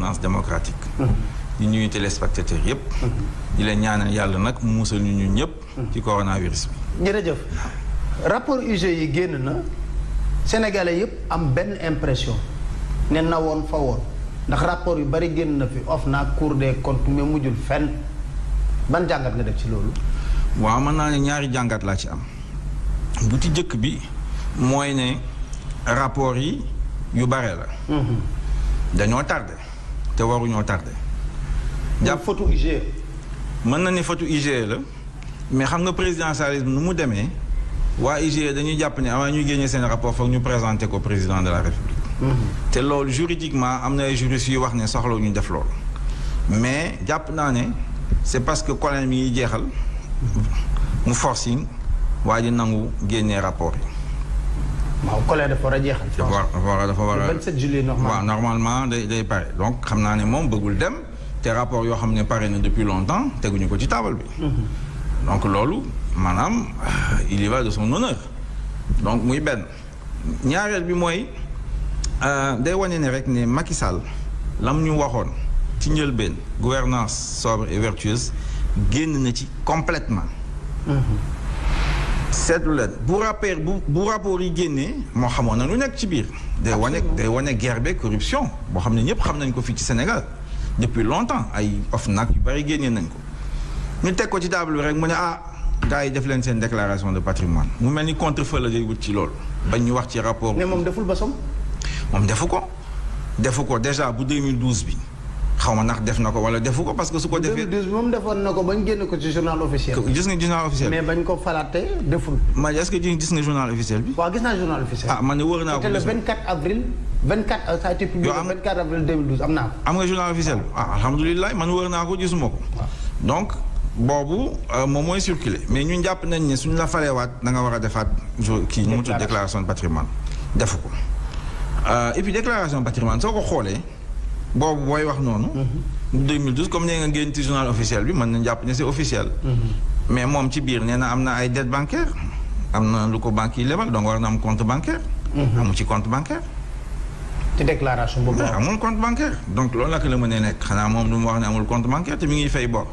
gouvernance démocratique di ñuy téléspectateurs yëpp di leen ñaanal yàlla nag mu musal ñu ñun ñëpp ci coronavirus bi. jërëjëf rapport UG yi génn na sénégalais yëpp am benn impression ne na woon fa woon ndax rapport yu bari génn na fi OFNAC Cour des comptes mais mujjul fenn ban jàngat nga def ci loolu. waaw mën naa ne ñaari jàngat laa ci am bu ci jëkk bi mooy ne rapport yi yu bare la. dañoo tardé te waruñoo tardé. jàpp photo IGE. mën na ni photo IGE la mais xam nga présidentialisme nu mu demee waa IGE dañuy jàpp ne avant ñuy génnee seen rapport foog ñu présenté ko président de la république. te loolu juridiquement am na ay juristes yu wax ne soxla ñu def loolu mais jàpp naa ne c'est parce que colin mi ngi jeexal mu forcing waa ji nangu génnee rapport yi. waaw collègue dafa war a jeexal. dafa war a 27 juillet normalement. waaw normalement day pare donc xam naa ne moom bëggul dem te rapport yoo xam ne pare na depuis longtemps teguñu ko ci table bi. donc loolu maanaam il y va de son honneur. donc muy benn ñaareel bi mooy day wane ne rek ne Macky Sall lam ñu waxoon ci njëlbeen gouvernance sobre et vertueuse génn na ci complètement. seetlu leen bu rapport yi génnee moo xamoon na lu nekk ci biir. day wane guerre beeg corruption boo xam ne ñëpp xam nañ ko fii ci Sénégal depuis longtemps ay OFNAC yu bari génnee nañ ko. ñu teg ko ci table bi rek mu ne gars yi def leen seen déclaration de patrimoine mu mel ni contre-feu la day wut ci loolu. bañ ñu wax ci rapport. mais moom deful bosom. moom defu ko déjà bu 2012 bi. xaw ma ndax def na ko wala defu ko parce que su ko defee. 2012 moom defoon na ko bañ génn ko ci journal officiel. gis nga journal officiel. mais bañ ko falaatee deful. ma est-ce que gis nga journal officiel bi. waaw gis naa journal officiel. man de wër naa ko. c'était le 24 avril. 24 ça a été publié le 24 avril 2012 am naa ko. am nga journal officiel bi alhamdulilah man wër naa ko gisuma ko. donc boobu moom mooy circuler mais ñun jàpp nañ ne suñu la faleewaat da nga war a defaat kii ñu mu tudd déclaration de patrimoine defu ko et puis déclaration de patrimoine soo ko xoolee. boobu booy wax noonu. 2012 comme nee nga génn ci journal officiel bi mën nañu jàpp ne c'est officiel. mais moom ci biir nee na am na ay dette bancaire am na lu ko banque yi lebal donc war na am compte bancaire. amu ci compte bancaire. te déclaration boobu amul compte bancaire donc loolu nag la mën a nekk xanaa moom du mu wax ne amul compte bancaire te mi ngi fay bor.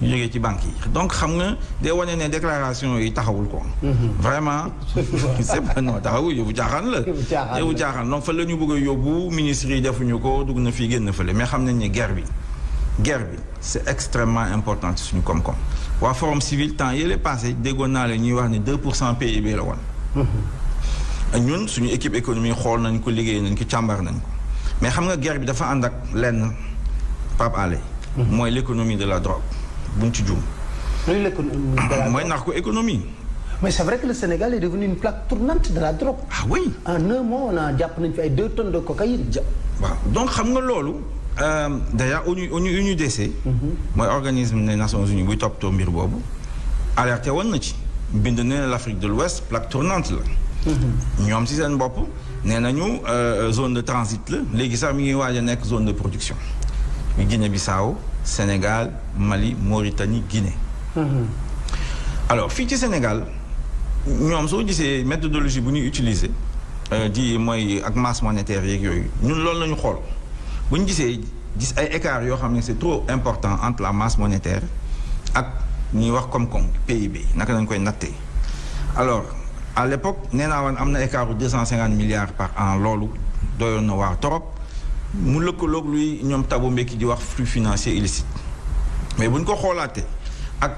ñu jógee ci banque yi donc xam nga day wane ne déclaration yi taxawul ko. vraiment c'est pas non taxawul yóbbu caaxaan la. yóbbu caaxaan donc fa la ñu bëgg a yóbbu ministres yi defuñu ko dugg na fii génn fële mais xam nañ ne guerre bi c'est extrêmement important ci suñu koom-koom. waa forum civil temps yële passé déggoon naa la ñuy wax ne 2% PIB la woon. ñun suñu équipe économie xool nañ ko liggéey nañ ko càmbar nañ ko mais xam nga guerre bi dafa ànd ak lenn Pape Alé. mooy l'économie de la drogue. buñ ci juum. mooy narco-économie. mais c'est vrai que le Sénégal est devenu une plaque tournante de la drogue. Oui. en un mois on a jàpp nañ fi ay 2 tonnes de cocaïne. waaw donc xam nga loolu. d'ailleurs UNUDC. mooy organisme des Nations Unies buy toppatoo mbir boobu. alerté woon na ci. bind na l'Afrique de l'Ouest plaque tournante la. ñoom ci seen bopp nee nañu zone de transit la léegi sax mi ngi waaj a nekk zone de production. Guinée-Bissau Sénégal Mali Mauritanie Guinée. alors fii ci Sénégal ñoom soo gisee méthodologie bu ñuy utiliser di mooy ak masse monétaire yeeg yooyu ñun loolu la ñu xool bu ñu gis ay écarts yoo xam ne c'est trop important entre la masse monétaire ak ñuy wax koom-koom PIB naka lañ koy nattee. alors à l'époque nee naa woon am na écart bu 250 milliards par an loolu doyoon na waar trop. mu lëkkaloog luy ñoom Thabo Mbeki di wax flux financier illicite mais bu ñu ko xoolaatee ak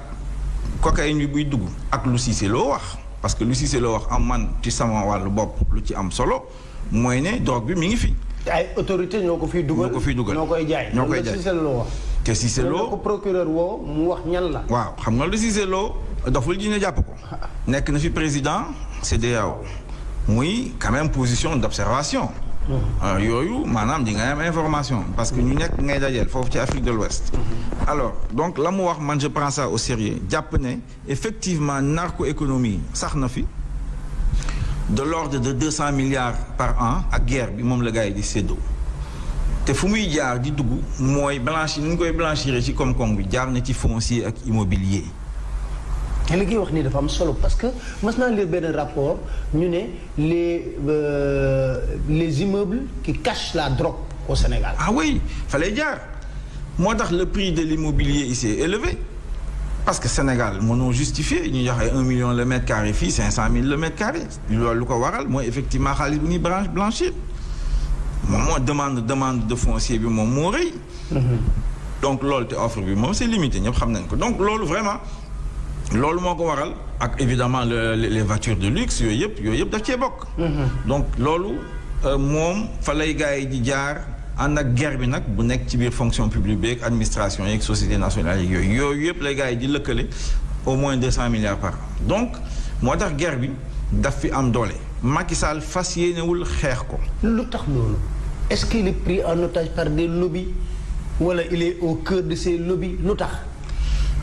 cocaïne bi buy dugg ak lu Cissé Lo wax parce que lu Cissé Lo wax am man ci sama wàllu bopp lu ci am solo mooy ne drogue bi mi ngi fi. ay autorités ñoo ko fiy dugal ñoo koy jaay. Cissé Lo wax. te Cissé Lo ko procureur woo mu wax ñan la. waaw xam nga lu Cissé Lo doful dina jàpp ko. nekk na fi président CEDEAO muy quand même position d'observation. yooyu maanaam di nga am information parce que ñu nekk ngay dajeel foofu ci Afrique de l'Ouest alors donc la mu wax man je prends ça au sérieux jàpp ne effectivement narco-économie sax na fi de l'ordre de 200 milliards par an ak guerre bi moom la gars yi di séddoo te fu muy jaar di dugg mooy blanchir ni ñu koy blanchir ci koom-koom bi jaar na ci foncier ak immobilier. te li ngay wax nii dafa am solo parce que mas naa lire benn rapport ñu ne les immeubles qui cachent la drogue au Sénégal. Ah oui, fallait jaar moo tax le prix de l'immobilier ici est élevé parce que Sénégal mënoo justifier ñu joxe 1 million le mètre carré fii 500 000 le mètre carré loolu lu ko waral mooy effectivement xaalis bu ñuy blanchir moom moo demande de foncier bi moom moo rëy. donc loolu te offre bi moom c'est limité ñëpp xam nañ ko donc loolu vraiment loolu moo ko waral ak évidemment les voitures de luxe yooyu yëpp daf cee bokk. donc loolu moom fa lay gars yi di jaar ànd ak guerre bi nag bu nekk ci biir fonction publique bi ak administration yeeg société nationale yeeg yooyu yëpp lay gars yi di lëkkale au moins 200 milliards par an donc moo tax guerre bi daf fi am doole Macky Sall fas yéenewul xeex ko. lu tax loolu est-ce qu'il est pris en otage par des lobbies wala il est au cœur de ces lobbies lu tax.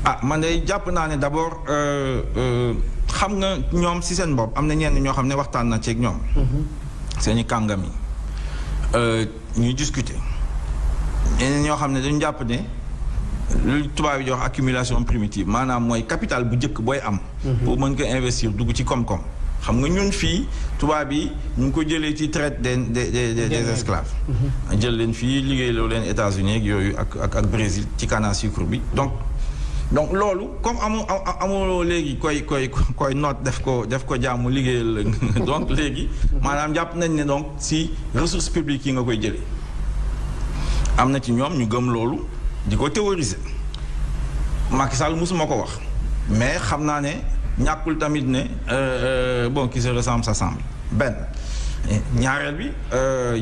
ah man de jàpp naa ne d'abord xam nga ñoom ci seen bopp am na ñenn ñoo xam ne waxtaan na ceeg ñoom. seeni kàngam yi ñuy discuter ñeneen ñoo xam ne dañu jàpp ne lu tubaab yi di wax accumulation primitive maanaam mooy capital bu njëkk booy am. pour mën ko investir dugg ci koom-koom. xam nga ñun fii tubaab yi ñu ngi ko jëlee ci traite des esclaves. jël leen fii liggéeyloo leen États-Unis ak yooyu ak Brésil ci canne à sucre bi donc loolu comme amuloo léegi koy noot def ko jàmm liggéeyal donc léegi maanaam jàpp nañ ne donc si ressources publiques yi nga koy jëlee am na ci ñoom ñu gëm loolu di ko théoriser Macky Sall mosuma ko wax mais xam naa ne ñàkkul tamit ne bon qui se ressemble s'assemble benn ñaareel bi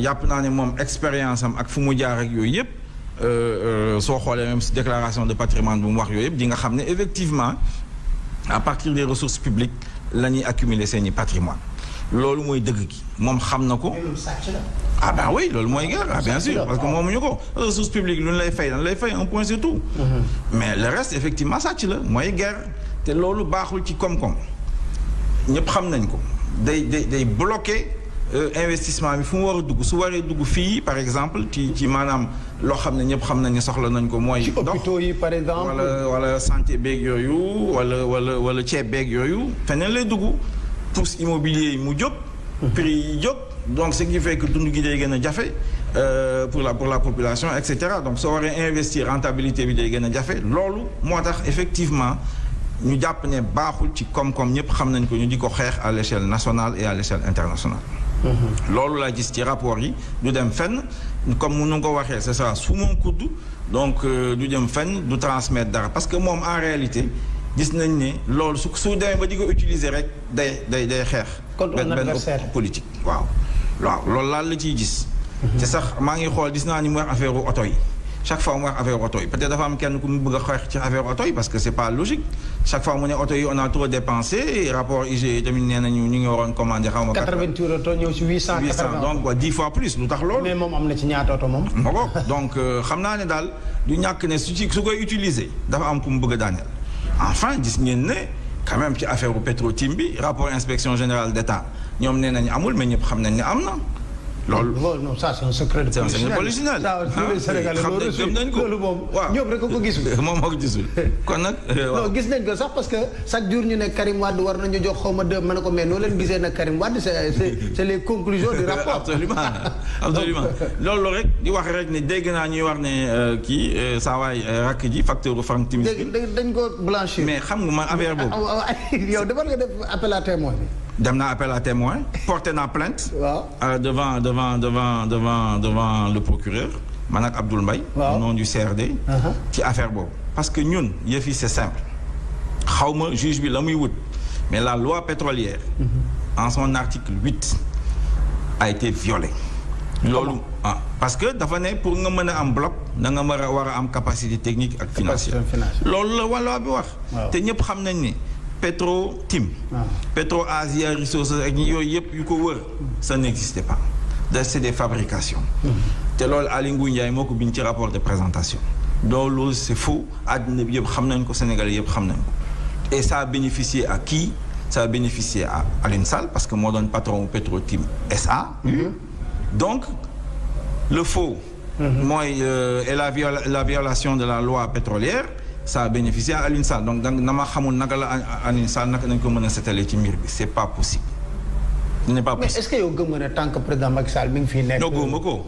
jàpp naa ne moom expérience am ak fu mu jaar ak yooyu yëpp soo xoolee même si déclaration de patrimoine bu mu wax yooyu yëpp di nga xam ne effectivement à partir des ressources publiques la ñuy accumuler seeni patrimoine loolu mooy dëgg gi moom xam na ko. ah ben oui loolu mooy guerre ah bien sûr parce que moomuñu ko ressources publiques lu ñu lay fay dañ lay fay un point c'est tout. mais le reste effectivement sàcc la mooy guerre te loolu baaxul ci koom-koom ñëpp xam nañ ko day bloquer. investissement bi fu mu war a dugg su waree dugg fii par exemple ci maanaam loo xam ne ñëpp xam nañ ne soxla nañ ko mooy. ci hôpitaux yi par exemple wala santé beeg yooyu wala ceeb beeg yooyu feneen lay dugg pousse immobilier yi mu jóg. prix yi jóg donc ce qui fait que dund gi day gën a jafe pour la population et cetera donc soo waree investir rentabilité bi day gën a jafe loolu moo tax effectivement. ñu jàpp ne baaxul ci koom-koom ñëpp xam nañ ko ñu di ko xeex à l'échelle nationale et à l'échelle internationale. loolu laa gis ci rapport yi du dem fenn comme nu nga ko waxee c'est ça sous mon coude donc du dem fenn du transmettre dara parce que moom en réalité gis nañ ne loolu su demee ba di ko utiliser rek day xeex. contre un adversaire politique waaw loolu laal la ciy gis. te sax maa ngi xool gis naa ni mu wax affaire oto yi. chaque fois mu wax affaire oto yi peut-être dafa am kenn ku mu bëgg a xeex ci affaire oto yi parce que c'est pas logique chaque fois mu ne oto yi on a trop dépensé rapport IGE tamit nee nañu ñu ngi waroon commandé xaw ma. 88 oto ñëw si 880 donc quoi 10 fois plus lu tax loolu. mais moom am na ci ñaata oto moom. ma ko donc xam naa ne daal du ñàkk ne su koy utiliser dafa am ku mu bëgg a daaneel. enfin gis ngeen ne quand même ci affaire u Petro-Tim bi rapport inspection générale d'État ñoom nee nañu amul mais ñëpp xam nañ ne am na. loolu non ça c'est un secret de polichinelle. xam nañ ko loolu moom. waaw ñoom rek ko gisul. moom moo ko gisul kon nag. non gis nañ ko sax parce que chaque jour ñu ne Karim Wade war nañu jox xaw ma deux ma ne ko mais noo leen gisee nag Karim Wade c'est les conclusions du rapport. absolument loolu rek di wax rek ne dégg naa ñuy wax ne kii saa waay rakk ji facteur Franck Timis. dañ ko blanchir. mais xam nga man affaire boobu. yow defal nga def appel à témoin bi. dem naa appel à témoin porté naa plainte. waaw devant le procureur man ak Abdoul Mbaye au nom du CRD. ci affaire boobu parce que ñun yëf yi c'est simple xaw ma juge bi la muy wut mais la loi pétrolière. en son article 8 a été violée. loolu parce que dafa ne pour nga mën a am bloc da nga war a am capacité technique ak financière. loolu la wala bi wax. te ñëpp xam nañ ne. Petro-Tim. Petro-Asia Resources ak yooyu yëpp yu ko wër ça n'existait pas c'est des fabrications te loolu Aly Ngouille Ndiaye moo ko bind ci rapport de présentation loolu c'est faux àddina bi yëpp xam nañ ko Sénégalais yëpp xam nañ ko et ça a bénéficié à qui ça a bénéficié à Alioune Sall parce que moo doon patron Petro-Tim SA donc le faux mooy et la violation de la loi pétrolière ça a bénéficié à Alioune Sall donc na ma xamul naka la Alioune Sall naka nañ ko mën a sétalee ci mbir bi c'est pas possible ce n'est pas possible. mais est-ce que yow gëm nga ne tant que président Macky Sall mi ngi fii nekk. non góoma ko.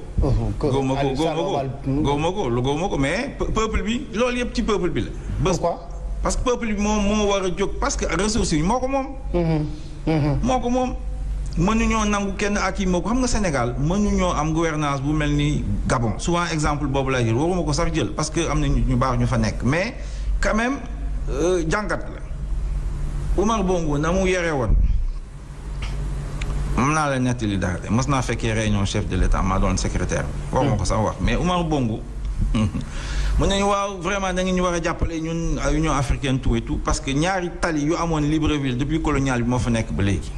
góoma ko mais peuple bi loolu yëpp ci peuple bi la. pourquoi. parce que peuple bi moo war a jóg parce que ressources yi moo ko moom. moo ko moom. mënuñoo nangu kenn ak yi moo ko xam nga Sénégal mënuñoo am gouvernance bu mel ni Gabon souvent exemple boobu lay jël waruma ko sax jël parce que am na ñu baax ñu fa nekk mais quand même jàngat la Oumar Bongo na mu yore woon mën naa la nettali dara de mos naa fekkee réunion chef de l'État maa doon secrétaire bi waruma ko sax wax mais Oumar Bongo mën nañu waaw vraiment da ngeen ñu war a jàppale ñun Union africaine tout et tout parce que ñaari tali yu amoon Libreville depuis colonial bi moo fa nekk ba léegi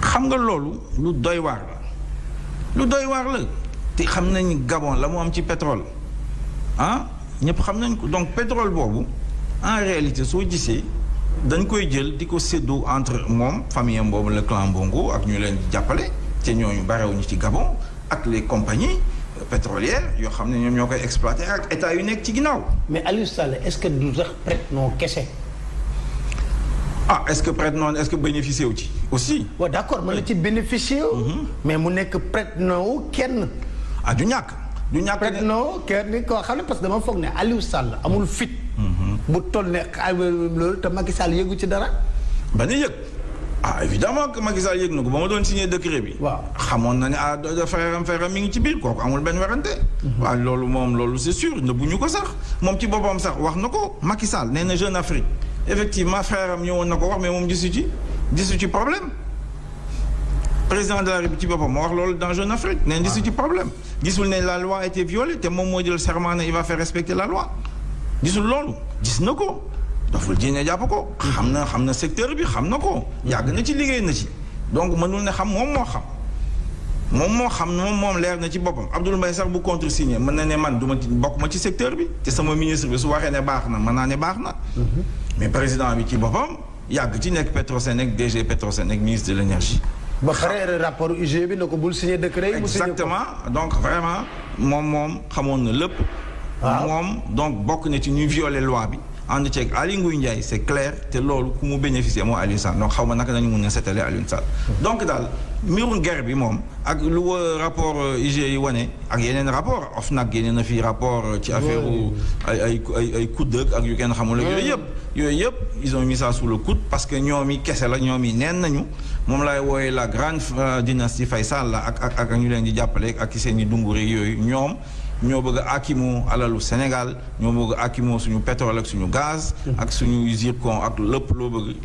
xam nga loolu lu doy waar la te xam nañ Gabon la mu am ci pétrole ah ñëpp xam nañ ko donc pétrole boobu en réalité soo gisee dañ koy jël di ko séddoo entre moom famille am boobu le clan Bongo ak ñu leen jàppale te ñooñu barewuñu ci Gabon ak les compagnies pétrolières yoo xam ne ñoom ñoo koy exploiter ak état yu nekk ci ginnaaw. mais Aliou Sall est-ce que du sax prête-nom kese. ah est-ce que prête-nom est-ce que bénéficié wu ci aussi. waaw d'accord mën na ci bénéficier wu. mais mu nekk prête-nom wu kenn. ah du ñàkk. prête-nom kenn koo xam ne parce que dama foog ne Aliou Sall amul fit. bu toll ne loolu te Macky Sall yëgu ci dara. ba ni yëg ah évidemment que Macky Sall yëg na ko ba ma doon signé décret bi. waaw xamoon na ne ah frère mi ngi ci biir kooku amul benn werante. waaw loolu c'est sûr nëbbuñu ko sax moom ci boppam sax wax na ko Macky Sall nee na Jeune Afrique effectivement frère am ñëwoon na ko wax mais moom gisu ci problème. président de la République ci boppam moo wax loolu dans Jeune Afrique. nee na gisu ci problème. gisul ne la loi a été violée te moom moo jël serment ne il va faire respecter la loi. gisul loolu gis na ko daful jéene jàpp ko xam na secteur bi xam na ko yàgg na ci liggéey na ci donc mënul ne xam moom moo xam moom leer na ci boppam Abdoul Mbaye sax bu contresigné mën na ne man du ma bokk ma ci secteur bi te sama ministre bi su waxee ne baax na mën naa ne baax na mais président bi ci boppam yàgg ci nekk Petrosenec DG Petrosenec ministre de l'énergie ba pare rapport UG bi na ko bul signé décret yi exactement donc vraiment moom xamoon na lépp moom donc bokk na ci ñuy violer loi bi ànd ceeg Aly Ngouille Ndiaye c'est clair te loolu ku mu bénéficier moo Aliou Sall donc xaw ma naka nañu mun a setale Aliou Sall donc daal mbirum guerre bi moom ak lu rapport IG yi wane ak yeneen rapport OFNAC yeneen na fii rapport ci affaire ay coude ak yu kenn xamul ak yooyu yëpp ils ont mis ça sous le coude parce que ñoom yi kese la ñoom yi neen nañu moom lay wooye la grande dynastie Faye Sall la ak ñu leen di jàppale ak seen i dungure yooyu ñoo bëgg a akimoo alalu Sénégal ñoo bëgg a akimoo suñu pétrole ak suñu gaz ak suñu zircon ak lépp loo bëgg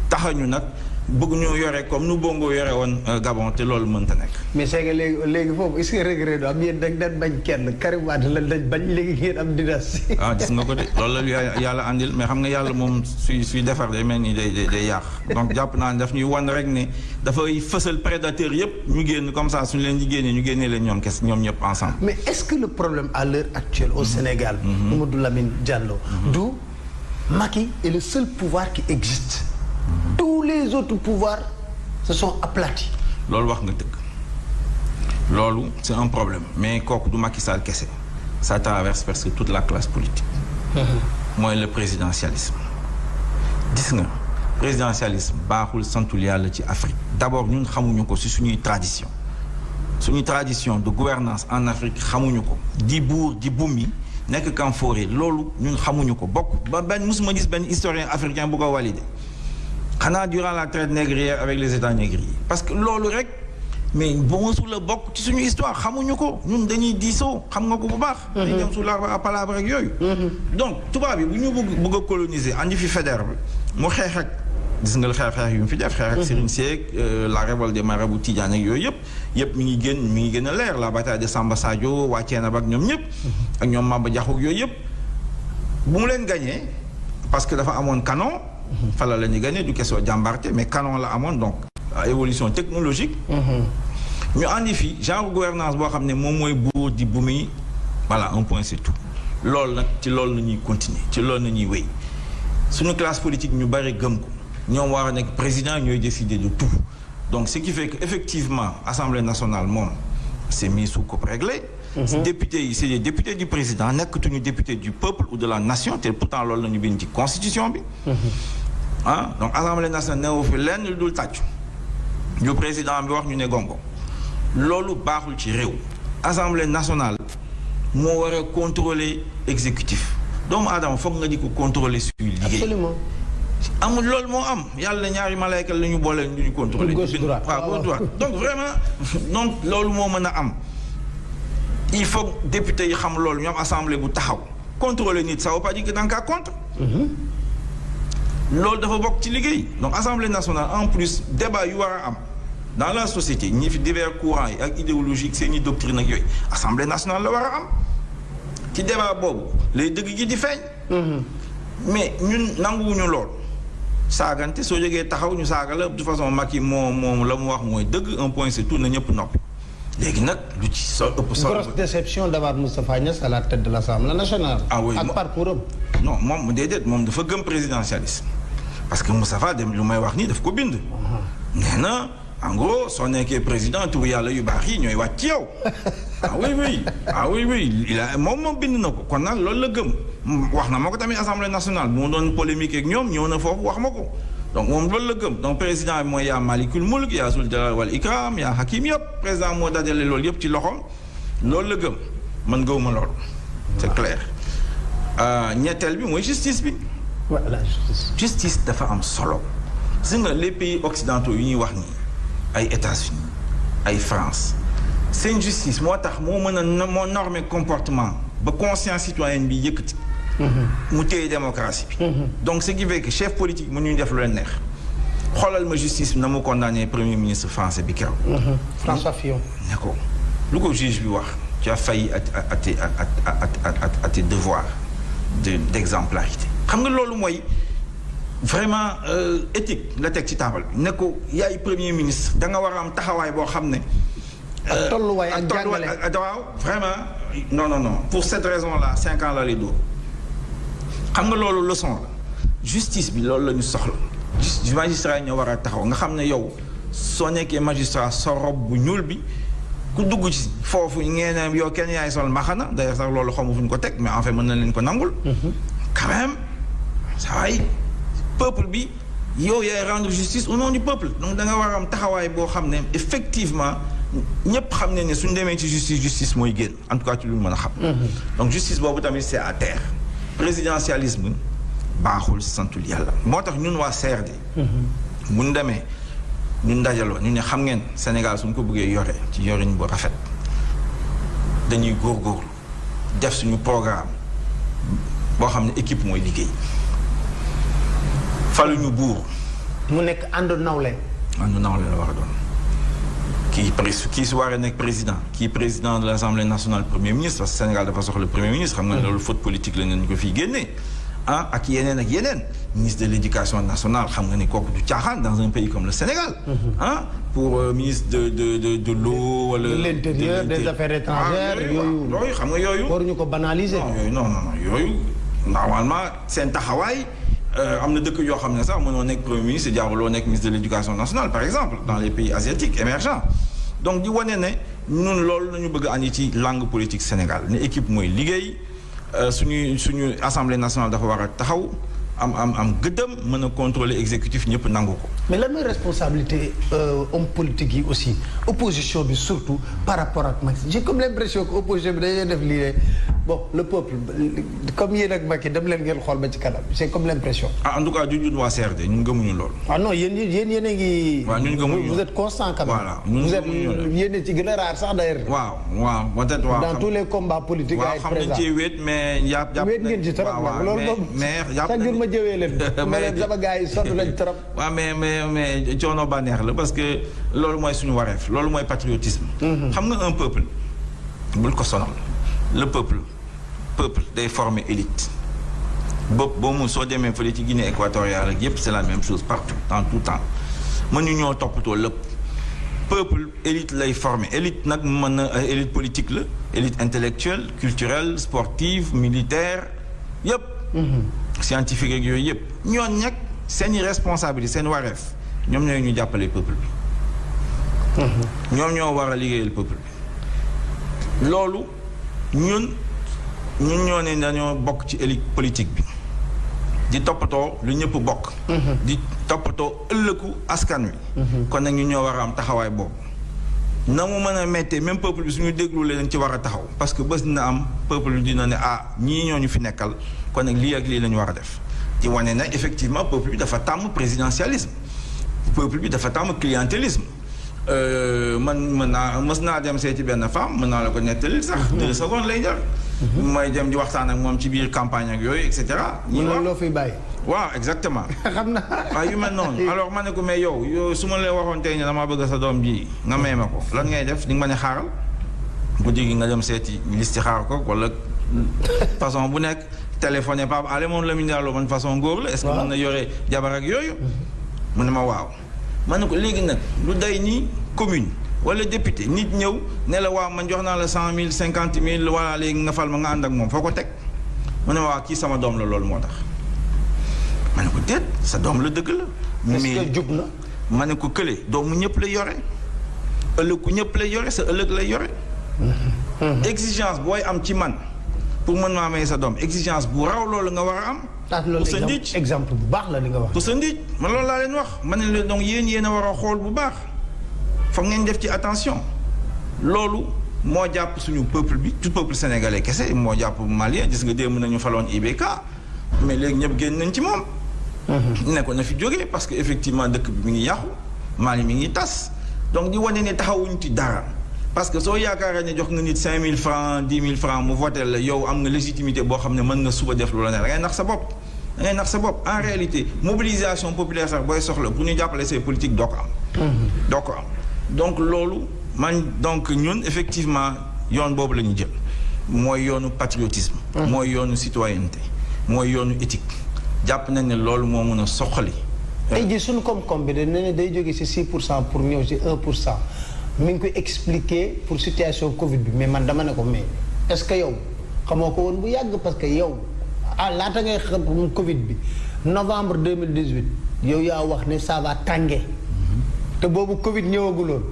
taxañu nag bëgg ñoo yore comme nu Bongo yore woon Gabon te loolu mënta nekk. mais c'est que léegi foofu est-ce que regret am yéen dañ bañ kenn Karim Wade la dañ bañ léegi ngeen am dynastie. ah gis nga ko de loolu la yàlla andil mais xam nga yàlla moom suy defar day mel ni day yàq donc jàpp naa ne daf ñuy wan rek ne dafay fësal prédateur yëpp ñu génn comme ça suñu leen di génnee ñu génnee leen ñoom ñëpp ensemble. mais est-ce que le problème à l'heure actuelle au Sénégal. Mamadou Lamine Diallo. du Macky est le seul pouvoir qui existe. tous les autres pouvoirs se sont aplatis. loolu wax nga dëgg loolu c'est un problème mais kooku du Macky Sall kese ça traverse presque toute la classe politique. mooy le présidentialisme. gis nga présidentialisme baaxul santul yàlla ci Afrique. d'abord ñun xamuñu ko ci suñuy tradition de gouvernance en Afrique xamuñu ko di buur di bumi nekk Kamforé loolu ñun xamuñu ko bokk ba benn musuma gis benn historien africain bu ko validé. xanaa durant la traite négrière avec les États négriers parce que loolu rek mais bon su la bokk ci suñu histoire xamuñu ko ñun dañuy diisoo xam nga ko bu baax. dañuy dem sous l'arbre à palabre rek yooyu. donc tubaab bi bu ñu bëgg a coloniser andi fi Faidherbe bi mu xeex ak gis nga xeex yu mu fi def. xeex ak Serigne Seck la révolte des marabouts Tidiane ak yooyu yëpp mi ngi gën a leer la bataille de Samba Sadio waa Thiénaba ak ñoom ñëpp. ak ñoom Maba Diakhou ak yooyu yëpp bu mu leen gagné parce que dafa amoon canon. fala la ñu gagné du question jàmbarte mais canon la amoon donc évolution technologique ñu andi fi genre gouvernance boo xam ne moom mooy buur di bu muy voilà un point c'est tout loolu nag ci loolu la ñuy continuer ci loolu la ñuy wéy suñu classe politique ñu bari gëm ko ñoom war a nekk président ñooy décider de tout donc ce qui fait que effectivement Assemblée nationale moom c'est mis sous coupe réglée. Députés yi c'est des députés du président nekkatuñu député du peuple ou de la nation te pourtant loolu la ñu bind ci constitution bi. ah donc assemblée nationale newu fi lenn lu dul tàccu ñu président bi wax ñu ne gongo loolu baaxul ci réew. assemblée nationale moo war a contrôler exécutif doomu aadama foog nga di ko contrôler suy liggéey. absolument. amul loolu moo am yàlla ñaari malayka la ñu boole ñu contrôler. gauche droite waaw droite donc vraiment donc loolu moo mën a am il faut député yi xam loolu ñoom assemblée bu taxaw contrôler nit ça veut pas dire que da nga kaa contre. loolu dafa bokk ci liggéey donc assemblée nationale en plus débat yu war a am dans la société ñi fi divers courants yi ak idéologique seen i doctrine ak yooyu assemblée nationale la war a am ci débat boobu lay dëgg gi di feeñ. mais ñun nanguwuñu lool saagante soo jógee taxaw ñu saaga la de toute façon Macky moom la mu wax mooy dëgg un point c'est tout na ñëpp noppi léegi nag lu ci so ëpp solo. grosse déception d'avoir Moustapha Niasse à la tête de l'Assemblée nationale. ah oui ak parcours am. non moom déedéet moom dafa gëm présidentialisme parce que Moustapha dem lu may wax nii daf ko bind. nee na en gros soo nekkee président tur yàlla yu baax yi ñooy wàcc ci yow. ah oui il a moom bind na ko kon nag loolu la gëm wax na ma ko tamit assemblée nationale bu ma doon polémique ak ñoom ñëw na foofu wax ma ko donc moom loolu la gëm donc président bi mooy yaa Malikul Mulk yaa Zul Jalal wal Ikram yaa Hakim yëpp président moo dajale loolu yëpp ci loxoom loolu la gëm man gëwuma loolu c'est clair ñetteel bi mooy justice bi. voilà justice dafa am solo si nga les pays occidentaux yu ñuy wax nii ay États-Unis ay France seen justice moo tax moo mën a moo normer comportement ba conscience citoyenne bi yëkkati. mu téye démocratie bi. donc ce qui fait que chef politique mu ñu def lu leen neex xoolal ma justice bi na mu condamné premier ministre français bi keroog. François Fillon. ne ko lu ko juge bi wax tu as failli à tes devoirs d'exemplarité xam nga loolu mooy vraiment éthique la teg ci taabal ne ko yaay premier ministre da nga war a am taxawaay boo xam ne. ak tolluwaay ak jàngale waaw vraiment non pour cette raison là 5 ans la lay dóor xam nga loolu leçon la justice bi loolu la ñu soxla magistrat yi ñoo war a taxaw nga xam ne yow soo nekkee magistrat sa robe bu ñuul bi ku dugg ci foofu ngeen yow kenn yaay sol mbaxana d'ailleurs sax loolu xamu fu ñu ko teg mais en fait mën na leen ko nangul quand même saa waay peuple bi yow yaay rendre justice au nom du peuple donc da nga war a am taxawaay boo xam ne effectivement ñëpp xam ne suñ demee ci justice mooy génn en tout cas ci lu mën a xam donc justice boobu tamit c'est à terre présidentialisme baaxul santul yàlla moo tax ñun waa CRD buñ demee ñun dajaloo ñu ne xam ngeen Sénégal suñ ko bëggee yore ci yorin bu rafet dañuy góorgóorlu def suñu programme boo xam ne équipe mooy liggéey faluñu buur mu nekk ànd nawle la war a doon kii su waree nekk président kii président de l'Assemblée nationale premier ministre parce que Sénégal dafa soxla premier ministre xam nga loolu faute politique la ñu ko fii génnee ak yeneen ministre de l'éducation nationale xam nga ni kooku du caaxaan dans un pays comme le Sénégal pour ministre de l'eau wala de l'intérieur des affaires étrangères yooyu xam nga yooyu waruñu ko banaliser non yooyu normalement seen taxawaay am na dëkk yoo xam ne sax mënoo nekk premier ministre jaaruloo nekk ministre de l'éducation nationale par exemple dans les pays asiatiques émergents donc di wane ne ñun loolu nañu bëgg andi ci langue politique Sénégal ne équipe mooy liggéey suñu assemblée nationale dafa war a taxaw am gëddëm mën a contrôler exécutif ñëpp nangu ko. mais lan mooy responsabilité homme politique yi aussi opposition bi surtout par rapport ak Macky j'ai comme l'impression que opposition bi dañuy def lii bon le peuple comme yéen ak Macky dem leen ngeen xool ba ci kanam c'est comme l'impression. en tout cas ñun waa CRD ñun gëmuñu loolu. non yéen a ngi. waaw ñun gëmuñu vous êtes constant quand même. voilà ñun yéen a ci gën a rare sax d'ailleurs. waaw peut-être waaw. dans tous les combats politiques. waaw xam nañ ci wéet mais jàpp wéet ngeen ci trop nag loolu moom. mais jàpp chaque jour ma jëwee leen. mais leen sama gars yi sonn lañ trop. waaw mais coono bànneex la parce que loolu mooy suñu wareef loolu mooy patriotisme. xam nga un peuple bul ko sonal le peuple day former élite bopp boo mun soo demee fële ci Guinée équatoriale ak yépp c'est la même chose partout dans tout temps mënu ñoo toppatoo lépp peuple élite lay former élite nag mën na élite politique la élite intellectuelle culturelle sportive militaire yépp scientifique ak yooyu yépp ñoon nag seeni responsabilité seen wareef ñoom ñooy ñu jàppale peuple bi ñoom ñoo war a liggéeyal peuple bi loolu ñun ñoo ne dañoo bokk ci élite politique bi di toppatoo lu ñëpp bokk. di toppatoo ëllëgu askan wi. kon nag ñu ñoo war a am taxawaay boobu. na mu mën a méttee même peuple bi suñu déglu leen ci war a taxaw parce que bés dina am peuple bi dina ne ñii ñoo ñu fi nekkal kon nag lii ak lii la ñu war a def. di wane na effectivement peuple bi dafa tàmm présidentialisme peuple bi dafa tàmm clientélisme. mës naa dem seeti benn femme mën naa la ko nettali sax 2 secondes lay jar. mooy dem di waxtaan ak moom ci biir campagne ak yooyu et cetera. ñi loo fiy bàyyi. waaw exactement. xam naa. waaw yu mel noonu alors ma ne ko mais yow su ma la waxoon tey ne damaa bëgg sa doom ji nga may ma ko lan ngay def di nga ma ne xaaral guddi gi nga dem seeti listi xaar ko wala façon bu nekk téléphoné Pape Alé moom la mu daal man façon góor la. est-ce que mën na yore jabar ak yooyu. mu ne ma waaw. ma ne ko léegi nag lu day nii commune wala député nit ñëw ne la waaw man jox naa la 100 000 50 000 wala léegi nga fal ma nga ànd ak moom foo ko teg mu ne ma waaw kii sama doom la loolu moo tax ma ne ko déet sa doom la dëgg la. est-ce que jub na. ma ne ko kële doomu ñëpp lay yore ëllëg ku ñëpp lay yore sa ëllëg lay yore. exigence booy am ci man pour mën maa may sa doom exigence bu raw loolu nga war a am. pour sa nit exemple bu baax la li nga wax. pour sa nit man loolu laa leen wax ma ne leen donc yéen a war a xool bu baax foog ngeen def ci attention loolu moo jàpp suñu peuple bi tout peuple sénégalais kese moo jàpp malien gis nga démb nañu faloon IBK mais léegi ñëpp génn nañ ci moom. nekkoon na fi jógee parce que effectivement dëkk bi mi ngi yàqu Mali mi ngi tas donc di wane ne taxawuñ ci dara parce que soo yaakaaree ne jox nga nit 5 000 francs 10 000 francs mu voté la yow am nga légitimité boo xam ne mën nga suba def lu la ne da ngay nax sa bopp. da ngay nax sa bopp en réalité mobilisation populaire sax booy soxla pour ñu jàppale say politique doo ko am. doo ko am donc loolu donc ñun effectivement yoon boobu la ñu jël mooy yoonu patriotisme. mooy yoonu citoyenneté mooy yoonu éthique jàpp nañ ne loolu moo mun a soxali. tey jii suñu koom-koom bi de nee na day jóge ci 6% pour ñëw ci 1%. mi ngi koy expliquer pour situation Covid bi mais man dama ne ko mais est-ce que yow xamoo ko woon bu yàgg parce que yow laata ngay xam Covid bi novembre 2018 yow yaa wax ne ça va tànge te boobu Covid ñëwaguloon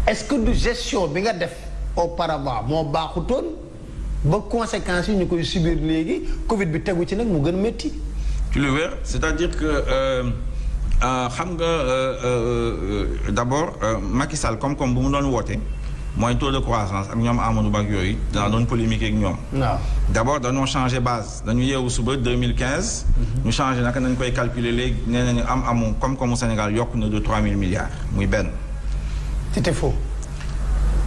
est-ce que du gestion bi nga def auparavant moo baaxutoon ba conséquences yi ñu koy subir léegi Covid bi tegu ci nag mu gën métti. ci lu wér c'est-à-dire que. xam nga d'abord Macky Sall comme bu mu doon woote mooy taux de croissance ak ñoom Amadou Ba ak yooyu daa doon polémique ak ñoom. waaw d'abord dañoo changé base dañu yeewu suba 2015. ñu changé naka nañ koy calculer léegi nee nañu amu koom-koomu Sénégal yokk na de 3 000 milliards muy benn. c'était faux.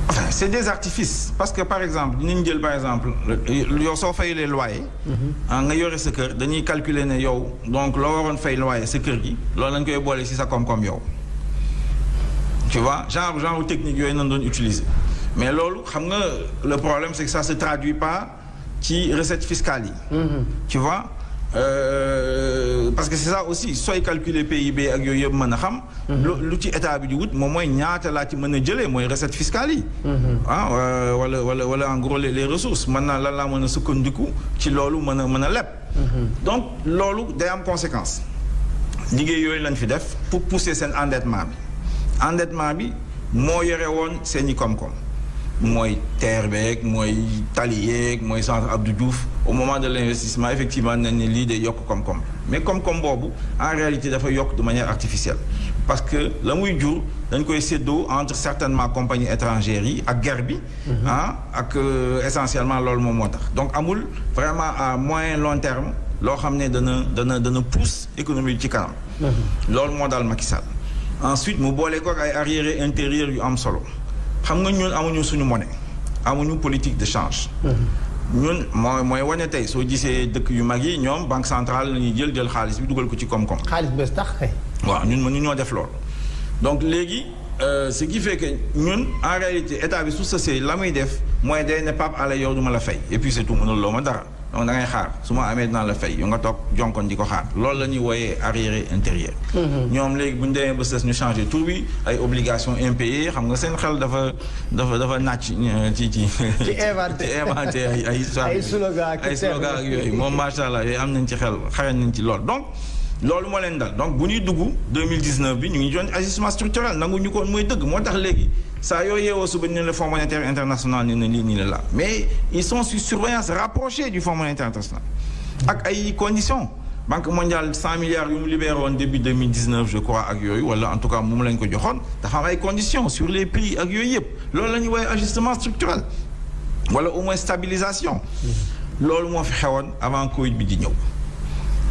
Enfin, c'est des artifices parce que par exemple dinañ jël par exemple yow soo fay les loyers. nga yore sa kër dañuy calculer ne yow donc loo waroon fay loyer sa kër gi loolu lañ koy boole ci sa koom-koom yow. tu vois genre technique yooyu nañ doon utiliser mais loolu xam nga le problème c'est que ça se traduit pas ci recettes fiscales yi. tu vois parce que c'est ça aussi sooy calculer PIB ak yooyu yëpp mën a xam. lu ci état bi di wut moom mooy ñaata laa ci mën a jëlee mooy recettes fiscales yi. wala en gros les ressources mën naa lan laa mën a sukkandiku ci loolu mën a leb. donc loolu day am conséquence. liggéey yooyu lañ fi def pour pousser seen endettement bi moo yore woon seeni koom-koom. mooy terre beeg mooy tali yeeg mooy centre Abdou Diouf au moment de l'investissement effectivement nañ ne lii de yokk koom-koom mais koom-koom boobu en réalité dafa yokk de manière artificielle parce que la muy jur dañ koy séddoo entre certainement compagnies étrangères yi ak guerre bi ak essentiellement loolu moom moo tax donc amul vraiment à moyen long terme loo xam ne dana pousse économie bi ci kanam loolu moo daal Macky Sall ensuite mu boole ko ak ay arriérés intérieurs yu am solo xam nga ñun amuñu suñu monnaie amuñu politique de change. ñun mooy wane tey soo gisee dëkk yu mag yi ñoom banque centrale la ñuy jël xaalis bi dugal ko ci koom-koom. xaalis bés tax kay. waaw ñun mënu ñoo def loolu. donc léegi ce qui fait que ñun en réalité état bi su sësee la muy def mooy day ne Pape Alé yow du ma la fay et puis c'est tout mënul loo ma dara donc da ngay xaar su ma amee dinaa la fay yow nga toog jonkoon di ko xaar loolu la ñuy wooyee arriéré intérieur. ñoom léegi bu ñu demee ba sës ñu changé tur bi ay obligations impayées xam nga seen xel dafa nàcc ci inventé ay slogan ak yooyu moom macha allah yooyu am nañ ci xel xarañ nañ ci lool donc. loolu moo leen dal donc bu ñuy dugg 2019 bi ñu ngi joon ajustement structurel nangu ñu ko mooy dëgg moo tax léegi saa yoo yeewoo suba ñu ne le Fonds monétaire international ni ne lii nii la la mais ils sont sur surveillance rapprochée du Fonds monétaire international ak ay conditions Banque mondiale 100 milliards yu mu libéré woon début 2019 je crois ak yooyu wala en tout cas moom lañ ko joxoon dafa am ay conditions sur les prix ak yooyu yëpp loolu la ñuy woowee ajustement structurel wala au moins stabilisation. loolu moo fi xewoon avant Covid bi di ñëw.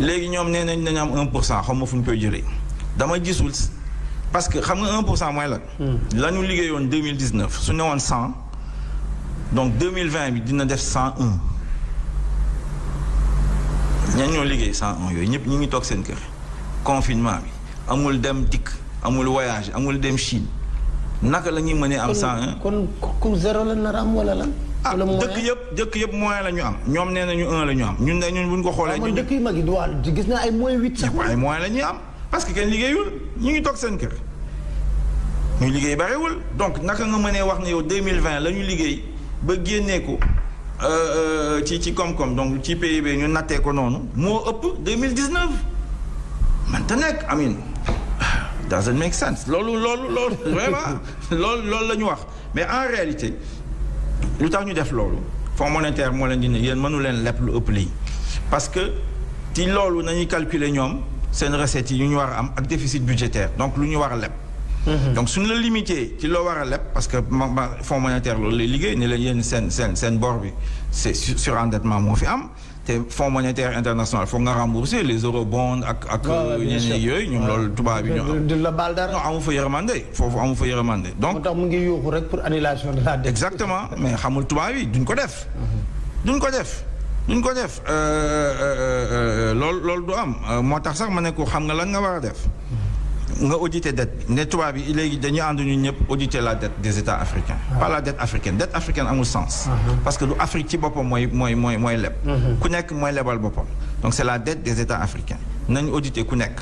léegi ñoom nee nañ dañu am 1% xaw ma fu ñu koy jëlee dama gisul parce que xam nga 1% mooy lan. la ñu liggéeyoon 2019 su ne woon 100 donc 2020 bi dina def 101. ñan ñoo liggéey 101 yooyu ñëpp ñi ngi toog seen kër confinement bi amul dem dikk amul voyage amul dem Chine naka la ñuy mënee am 101. kon zéro la nar am wala lan. ah dëkk yëpp moyen la ñu am ñoom nee nañu 1 la ñu am ñun bu ñu ko xoolee. ñun dëkk yu mag yi du gis naa ay moins 8 sax. ay moyen la ñuy am parce que kenn liggéeyul ñu ngi toog seen kër ñu liggéey bariwul donc naka nga mënee wax ne yow 2020 la ñu liggéey ba génnee ko. ci koom-koom donc ci PIB ñu nattee ko noonu moo ëpp 2019 man te nekk amin doesn't make sense loolu vraiment loolu la ñu wax mais en réalité lu tax ñu def loolu Fonds monétaire moo leen di ne yéen mënu leen leb lu ëpp lii parce que ci loolu nañuy calculer ñoom seen recettes yi yu ñu war a am ak déficit budgétaire donc lu ñu war a leb donc suñu la limité ci loo war a leb parce que Fonds monétaire loolu lay liggéey ne la yéen seen bor bi c'est surendettement moo fi am te Fonds monétaire international foog nga rembourser les eurobonds ak ñeneen yooyu ñoom loolu tubaab bi ñoo am. du la baal dara. non amu fa yërmande foofu amu fa yërmande donc. moo tax mu ngi yuuxu rek pour annulation de la dette. exactement mais xamul tubaab yi duñ ko def. duñ ko def loolu du am moo tax sax ma ne ko xam nga lan nga war a def. nga auditer dette bi ne tubaab bi léegi dañuy ànd ñun ñëpp auditer la dette des États africains. pas la dette africaine amul sens. parce que du Afrique ci boppam mooy leb. ku nekk mooy lebal boppam. donc c'est la dette des États africains nañu auditer ku nekk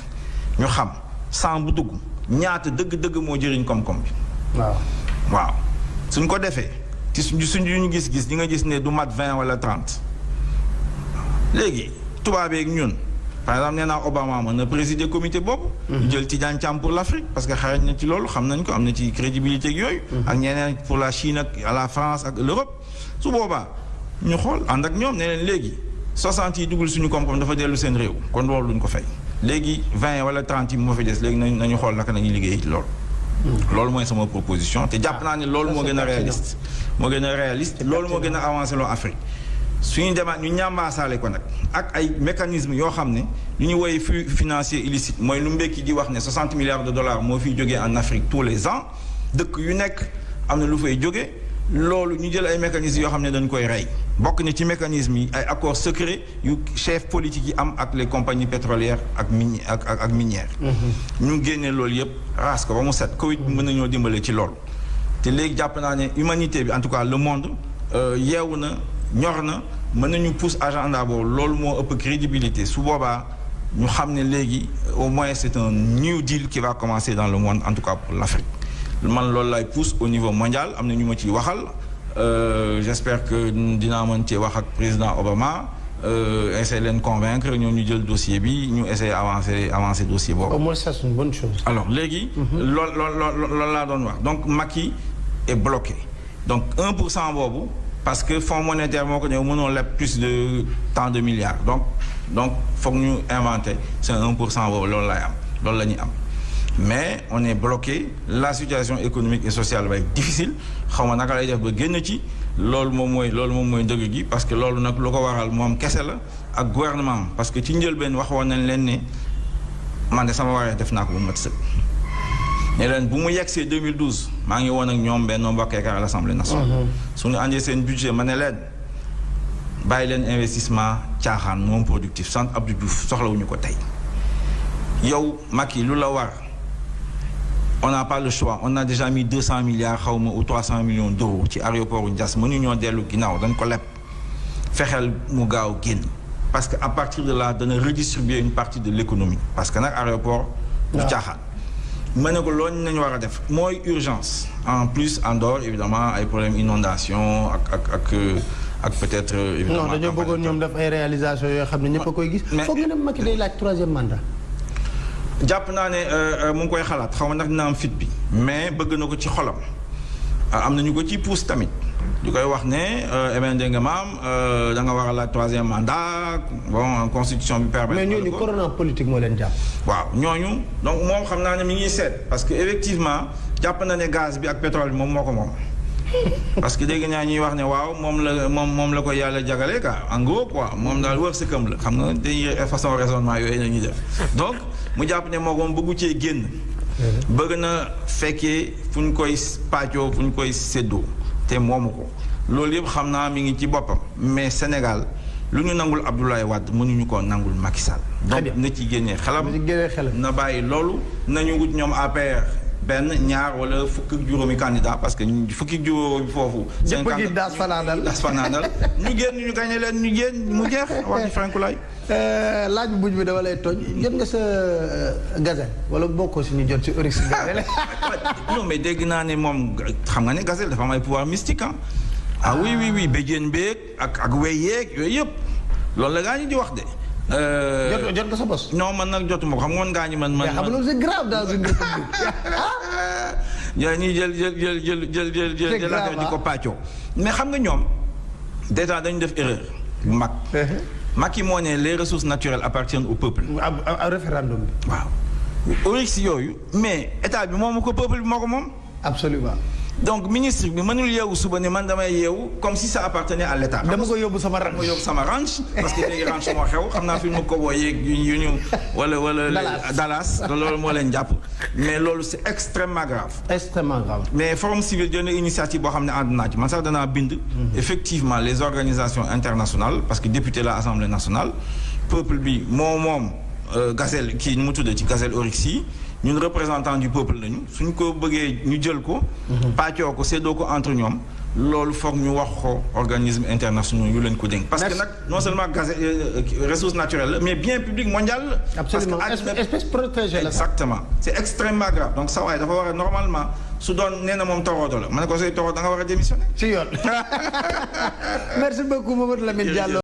ñu xam sans bu dugg ñaata dëgg-dëgg moo jëriñ koom-koom bi. waaw suñ ko defee ci suñu gis-gis di nga gis ne du mat 20 wala 30 léegi tubaab yeeg ñun. par exemple nee naa Obama mën na présider comité boobu. jël Tidiane Thiam pour l'Afrique parce que xarañ na ci loolu xam nañ ko am na ci crédibilité ak yooyu. ak ñeneen pour la Chine ak la France ak l'Europe su boobaa ñu xool ànd ak ñoom ne leen léegi 60 yi dugul suñu koom-koom dafa dellu seen réew kon loolu duñ ko fay léegi 20 wala 30 yi moo fi des léegi nañu xool naka nañuy liggéey loolu. loolu mooy sama proposition te jàpp naa ne loolu moo gën a réaliste. loolu moo gën a avancé loo Afrique. suñu demaat ñu ñambaasaale ko nag ak ay mécanismes yoo xam ne lu ñu woowee flux financier illicite mooy lu mbékki di wax ne 60 milliards de dollars moo fiy jógee en Afrique tous les ans dëkk yu nekk am na lu fay jóge loolu ñu jël ay mécanismes yoo xam ne dañ koy rey bokk na ci mécanismes yi ay accords secrets yu chef politique yi am ak les compagnies pétrolières ak minières ñu génne loolu yëpp raas ko ba mu set Covid bi mën nañoo dimbale ci loolu te léegi jàpp naa ne humanité bi en tout cas le monde yeewu na ñor na mën nañu pousse agenda boobu loolu moo ëpp crédibilité su boobaa ñu xam ne léegi au moins c'est un new deal qui va commencer dans le monde en tout cas pour l'Afrique man loolu lay pousse au niveau mondial am na ñu ma ciy waxal j'espère que dinaa mën cee wax ak président Obama essayer leen convaincre ñoom ñu jël dossier bi ñu essayer avancer dossier boobu. au moins ça c'est une bonne chose. alors léegi. loolu laa doon wax donc Macky est bloqué donc 1% boobu. parce que Fonds monétaire moo ko ñëw mënoo leb plus de tant de milliards donc foog ñu inventer c'est 1% boobu loolu lay am loolu la ñuy am mais on est bloqué la situation économique et sociale va être difficile xaw ma naka lay def ba génn ci loolu moom mooy dëgg gi parce que loolu nag lu ko waral moom kese la ak gouvernement parce que ci njëlbeen waxoon nañ leen ne man de sama waree def naa ko bu mat sëkk ne leen bu mu yegsee 2012 maa ngi woon ak ñoom Benno Bokk Yaakaar à l'Assemblée nationale. suñu andee seen budget ma ne leen bàyyi leen investissement caaxaan non productif sant Abdou Diouf soxlawuñu ko tey yow Macky lu la war on n'a pas le choix on a déjà mis 200 milliards xaw ma ou 300 millions d'euros ci aéroport Diass mënuñoo dellu ginnaaw dañ ko leb fexeel mu gaaw génn parce que à partir de là dana redistribuer une partie de l'économie parce que nag aéroport du caaxaan. ma ne ko loolu nañu war a def mooy urgence en plus en dehors évidemment ay problème inondation ak peut-être évidemment non dañoo bëggoon ñoom def ay réalisations yoo xam ne ñëpp a koy gis foog nga ne Macky day laaj 3e mandat jàpp naa ne mu ngi koy xalaat xaw ma ndax dina am fit bi mais bëgg na ko ci xolam am nañu ko ci pousse tamit di koy wax ne dégg nga maam da nga war a laaj 3e mandat bon constitution bi permettre. mais ñooñu corona politique moo leen jàpp. waaw ñooñu donc moom xam naa ne mi ngi seet parce que effectivement jàpp na ne gaz bi ak pétrole bi moom moo ko moom. parce que dégg naa ñuy wax ne waaw moom la ko yàlla jagale quoi en gros quoi moom daal wër sa këm la xam nga dañuy façon raisonnement yooyu la ñuy def donc mu jàpp ne moo ko bëggu cee génn. bëgg na fekkee fu ñu koy pàccoo fu ñu koy séddoo te moomu ko loolu yëpp xam naa mi ngi ci boppam mais Sénégal lu ñu nangul Abdoulaye Wade mënuñu ko nangul Macky Sall. donc na ci génnee xelam na bàyyi loolu nañu wut ñoom APR benn ñaar wala fukki juróomi candidat parce que fukki juróomi foofu. ñëpp a ngi daas fanaanal ñu génn ñu gagné leen ñu génn mu jeex wax ci Francoulaye. laaj bu buj bi dama lay toj jot nga sa gazelle wala bokkoo si ñu jot ci Oryx gazelle. non mais dégg naa ne moom xam nga ne gazelle dafa am ay pouvoir mystique ah oui béjjén beeg ak wey yeeg yooyu yëpp loolu la gaa ñi di wax de. jot nga sa bos. non man nag jotuma ko xam nga woon gaa ñi man. mais xam nga loolu c'est grave dans une république. yaa ñuy jël affaire di ko pàccoo mais xam nga ñoom déjà dañu def erreur bu mag. Macky moo ne les ressources naturelles appartiennent au peuple. à référendum bi. waaw Oryx yooyu mais état bi moomu ko peuple bi moo ko moom. absolument. donc ministre bi mënul yeewu suba ne man damay yeewu comme si ça appartenait à l'état. dama ko yóbbu sama ranch parce que léegi ranch moo xew xam naa fi mu ko yeeg yu ñu wala Dallas loolu moo leen jàpp mais loolu c'est extrêmement grave. extrêmement grave. mais forum civil jël na initiative boo xam ne ànd naa ci man sax danaa bind. effectivement les organisations internationales parce que député la Assemblée nationale peuple bi moom gazelle kii nu mu tuddee ci gazelle Oryx yi ñun représentant du peuple lañu suñ ko bëggee ñu jël ko. pàccoo ko séddoo ko entre ñoom. loolu foog ñu wax ko organisme internationaux yu leen ko dénk. parce que nag non seulement gazelle ressource naturelle la mais bien public mondial la. absolument espèce protégée la. exactement c'est extrêmement grave donc sa waay dafa war a normalement su doon nee na moom torodo la ma ne ko say torodo da nga war a démissionner. ci yoon. merci beaucoup Mamadou Lamine Diallo.